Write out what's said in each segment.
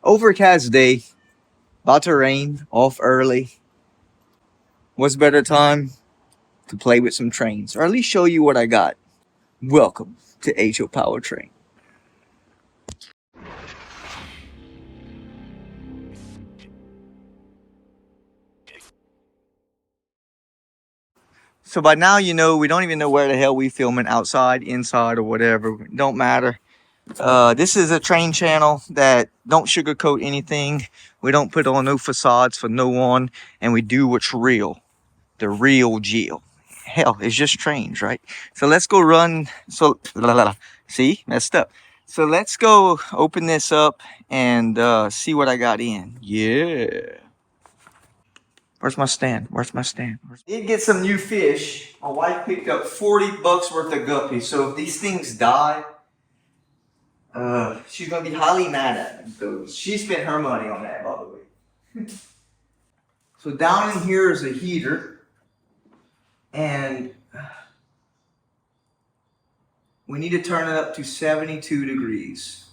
Overcast day, about to rain, off early. What's better time to play with some trains, or at least show you what I got? Welcome to HO Powertrain. So by now you know we don't even know where the hell we filming, outside, inside, or whatever. Don't matter. This is a train channel that don't sugarcoat anything. We don't put on no facades for no one, and we do what's real, the real deal. Hell, it's just trains, right? So let's go run. So see, messed up. So let's go open this up and see what I got in. Yeah. Where's my stand? Where's my stand? Did get some new fish. My wife picked up 40 bucks worth of guppies. So if these things die, she's gonna be highly mad at me. So she spent her money on that, by the way. So down in here is a heater, and we need to turn it up to 72 degrees.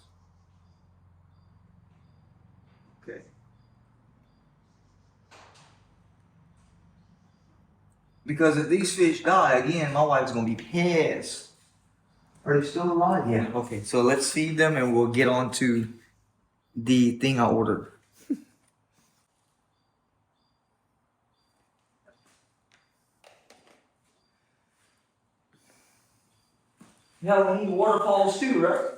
Okay. Because if these fish die, again, my wife's gonna be pissed. Are they still alive? Yeah. Okay, so let's feed them and we'll get on to the thing I ordered. Yeah, we need waterfalls too, right?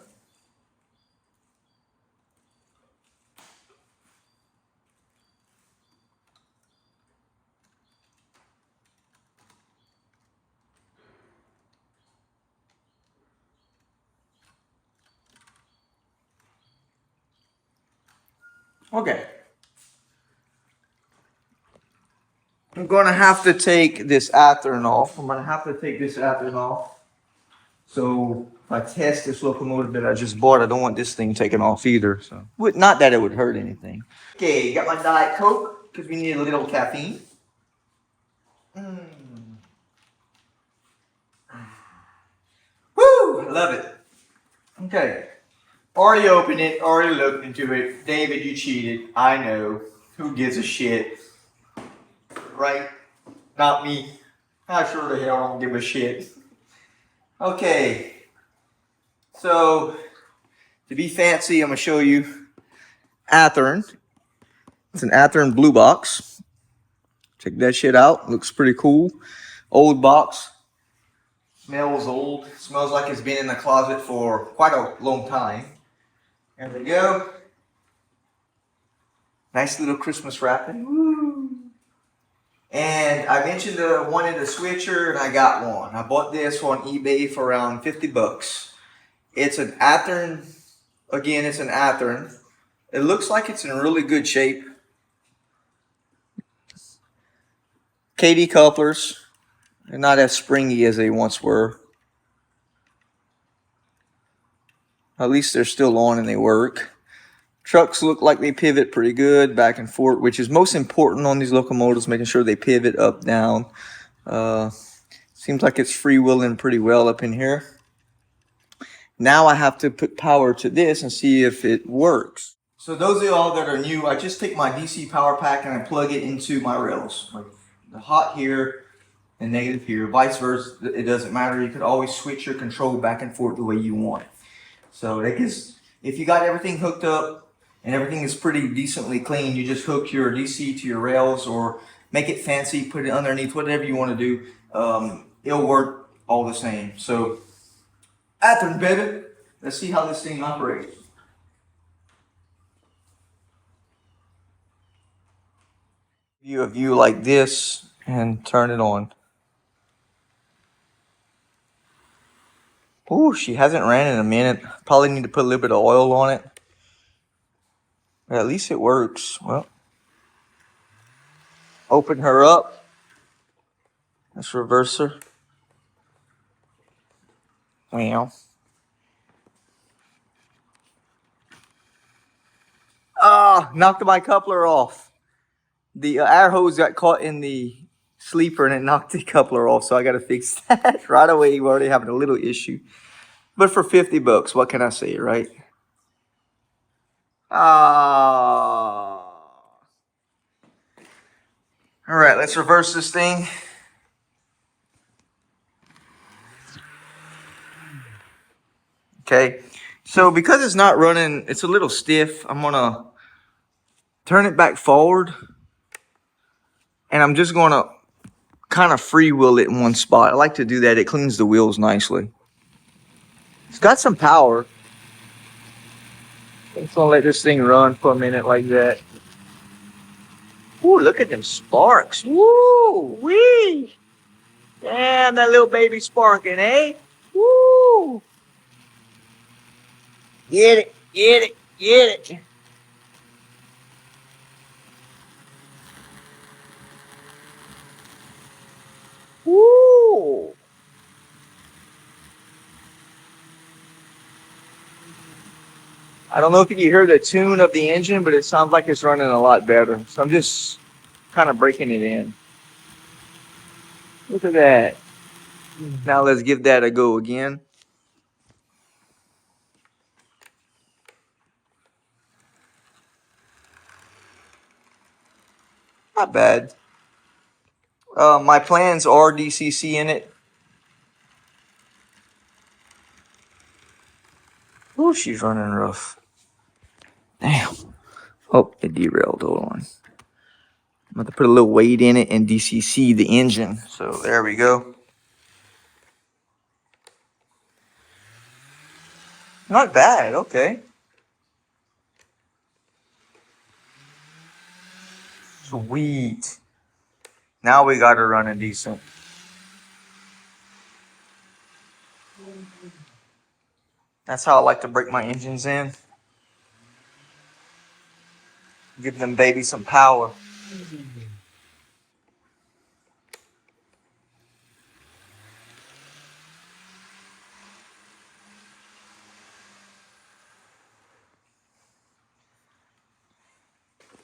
Okay. I'm gonna have to take this Atherin off. So if I test this locomotive that I just bought, I don't want this thing taken off either. So not that it would hurt anything. Okay, got my Diet Coke because we need a little caffeine. Woo! I love it. Okay. Already opened it, already looked into it. David, you cheated. I know. Who gives a shit? Right? Not me. I sure the hell don't give a shit. Okay. So, to be fancy, I'm going to show you Atherin. It's an Atherin blue box. Check that shit out. Looks pretty cool. Old box. Smells old. Smells like it's been in the closet for quite a long time. There we go. Nice little Christmas wrapping. Woo. And I mentioned I wanted a switcher, and I got one. I bought this on eBay for around 50 bucks. It's an Atherin. Again, it's an Atherin. It looks like it's in really good shape. H.P.T couplers. They're not as springy as they once were. At least they're still on and they work. Trucks look like they pivot pretty good back and forth, which is most important on these locomotives, making sure they pivot up, down. Seems like it's freewheeling pretty well up in here. Now I have to put power to this and see if it works. So those of y'all that are new, I just take my DC power pack and I plug it into my rails. Like the hot here and negative here, vice versa. It doesn't matter. You could always switch your control back and forth the way you want it. So that gives, if you got everything hooked up and everything is pretty decently clean, you just hook your DC to your rails or make it fancy, put it underneath, whatever you want to do. It'll work all the same. So Atherin, baby. Let's see how this thing operates. View a view like this and turn it on. Oh, she hasn't ran in a minute. Probably need to put a little bit of oil on it. But at least it works. Well, open her up. Let's reverse her. Well. Ah, knocked my coupler off. The air hose got caught in the sleeper and it knocked the coupler off, so I got to fix that right away. We're already having a little issue. But for 50 bucks, what can I say, right? Ah. All right, let's reverse this thing. Okay, so because it's not running, it's a little stiff. I'm gonna turn it back forward, and I'm just gonna kind of free wheel it in one spot. I like to do that. It cleans the wheels nicely. It's got some power. I'm just gonna let this thing run for a minute like that. Ooh, look at them sparks. Woo, wee. Damn, that little baby sparking, eh? Woo. Get it, get it, get it. Woo. I don't know if you can hear the tune of the engine, but it sounds like it's running a lot better. So I'm just kind of breaking it in. Look at that. Now let's give that a go again. Not bad. My plans are DCC in it. Oh, she's running rough. Damn. Oh, it derailed. Hold on. I'm going to put a little weight in it and DCC the engine. So there we go. Not bad. Okay. Sweet. Now we got her running decent. That's how I like to break my engines in. Give them babies some power.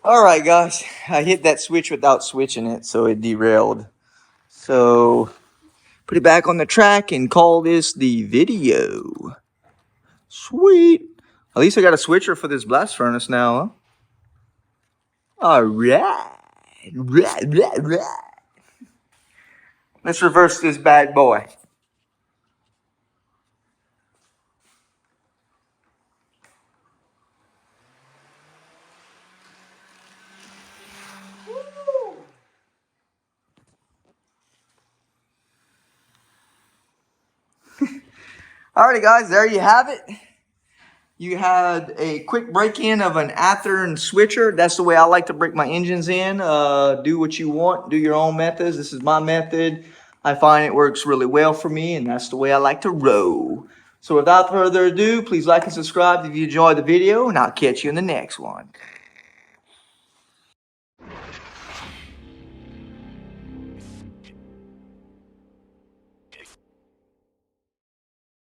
All right, guys. I hit that switch without switching it, so it derailed. So put it back on the track and call this the video. Sweet. At least I got a switcher for this blast furnace now, huh? All right. Right. Let's reverse this bad boy. Alrighty, guys, there you have it. You had a quick break-in of an Athearn switcher. That's the way I like to break my engines in. Do what you want. Do your own methods. This is my method. I find it works really well for me, and that's the way I like to roll. So without further ado, please like and subscribe if you enjoyed the video, and I'll catch you in the next one.